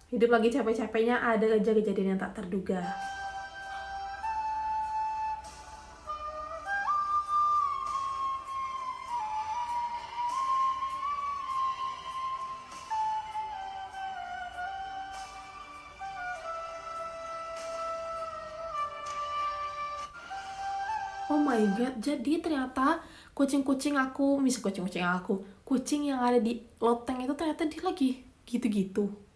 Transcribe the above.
Hidup lagi capek-capeknya ada aja kejadian yang tak terduga. Oh my god, jadi ternyata kucing yang ada di loteng itu ternyata dia lagi gitu-gitu.